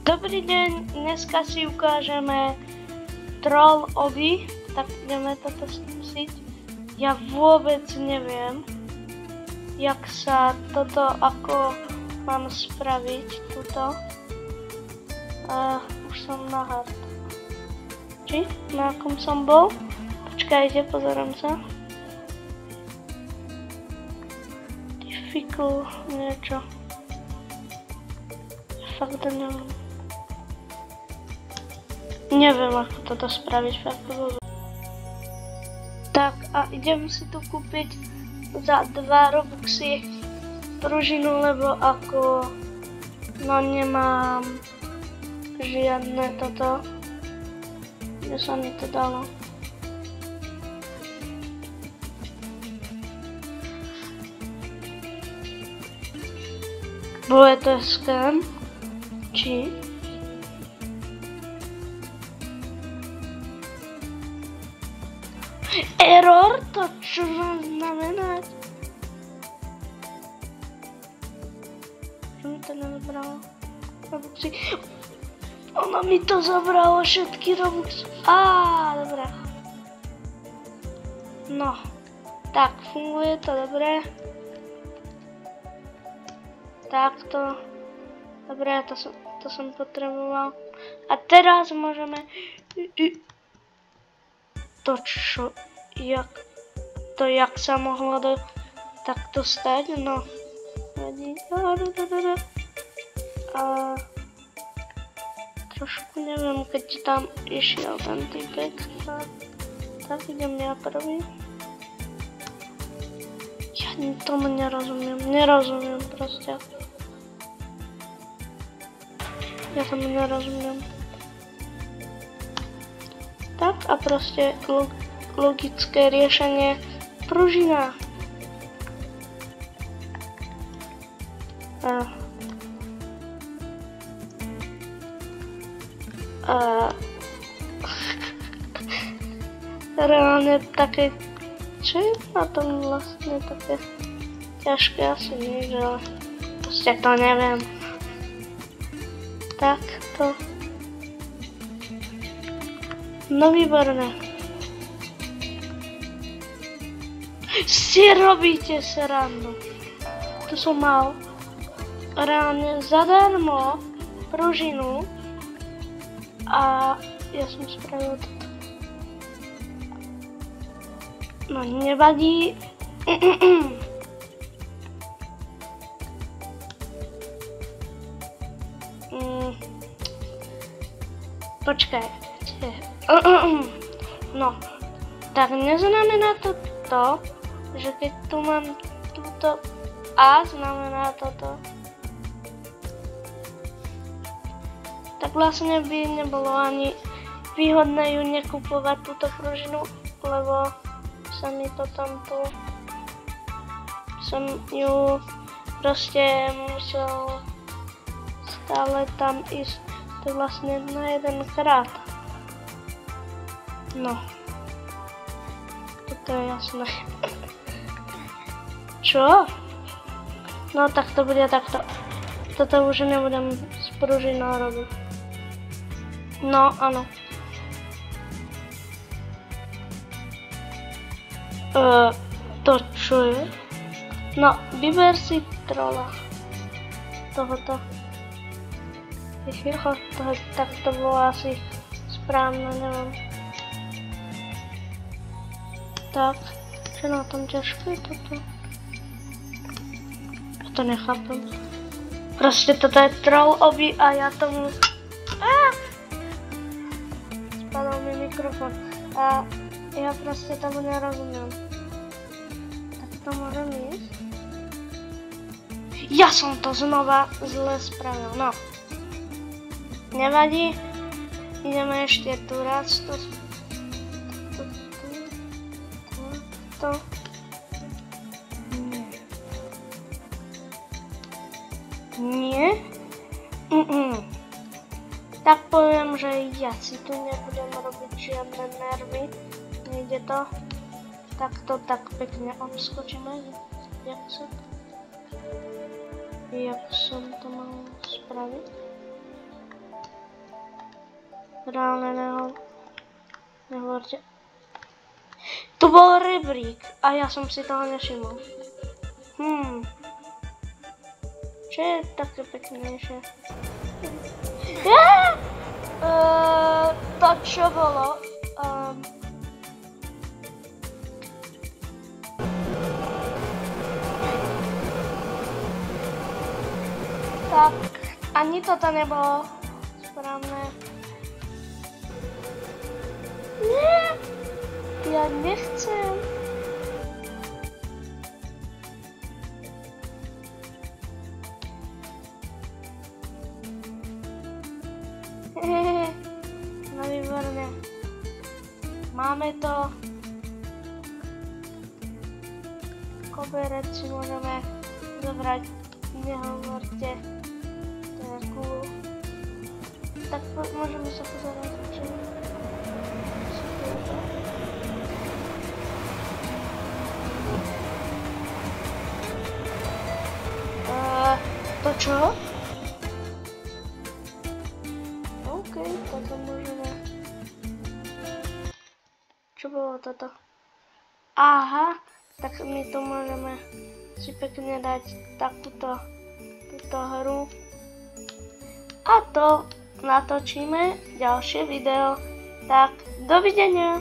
Dobrý deň, dneska si ukážeme Troll Obby, tak ideme toto skúsiť. Ja vôbec neviem, jak sa toto, ako mám spraviť tuto. Už som na hard. Či? Na akom som bol? Počkajte, pozerám sa. Difficult niečo. Fakt neviem. Neviem, ako toto spraviť, fakt vôbec. Tak a idem si tu kúpiť za 2 Robuxy pružinu, lebo ako no nemám žiadne toto, kde sa mi to dalo. Bude to scan, či? Error? To čo má znamenať? Čo mi to nezobralo? Robuxy. Ono mi to zobralo všetky Robuxy. Dobré. No. Tak, funguje to dobre. Takto. Dobre, to som potreboval. A teraz môžeme... To čo, jak sa mohlo takto stať, no. A trošku neviem, keď tam išiel ten typek, tak idem ja prvý. Ja tomu nerozumiem proste. Ja tomu nerozumiem. Tak a proste logické riešenie pružina. Reálne také, čo je na tom vlastne také ťažké, asi nič, ale proste to neviem. Takto. No výborné. Si robíte srandu. Tu som mal reálne zadarmo pružinu a ja som spravil toto. No nevadí. Počkaj. No, tak neznamená to, že keď tu mám túto A, znamená toto. Tak vlastne by nebolo ani výhodné ju nekupovať túto pružinu, lebo sa mi to tam tu... Som ju proste musel stále tam ísť. To je vlastne na jeden krát. No. Toto je jasné. Čo? No tak to bude takto. Toto už nebudem s pružinou robiť. No, áno. To čo je? No, vyber si trolla. Tohoto. Tak to bolo asi správne, neviem. Tak, čo na tom ťažké toto? Ja to nechápem. Proste toto je Troll Obby a ja tomu... Spadol mi mikrofón. A ja proste tomu nerozumiem. Tak to môžem ísť? Ja som to znova zle spravil, no. Nevadí. Ideme ešte tu raz. Nie. Tak poviem, že ja si tu nebudem robiť žiadne nervy. Nejde to. Takto tak pekne obskočíme. Jak som to mal spraviť? Reálne nehovorte. To bol rebrík a ja som si toho nevšimol. Čo je také peknejšie? To čo bolo? Tak, ani toto nebolo správne. Nie, ja nechcem. No výborne. Máme to. Koberec si môžeme zobrať. Nehovorte. To je cool. Tak môžeme sa pozerať, čo to čo? OK, toto môžeme. Čo bolo toto? Aha, tak my tu môžeme si pekne dať takúto hru. A to natočíme ďalšie video. Tak, dovidenia.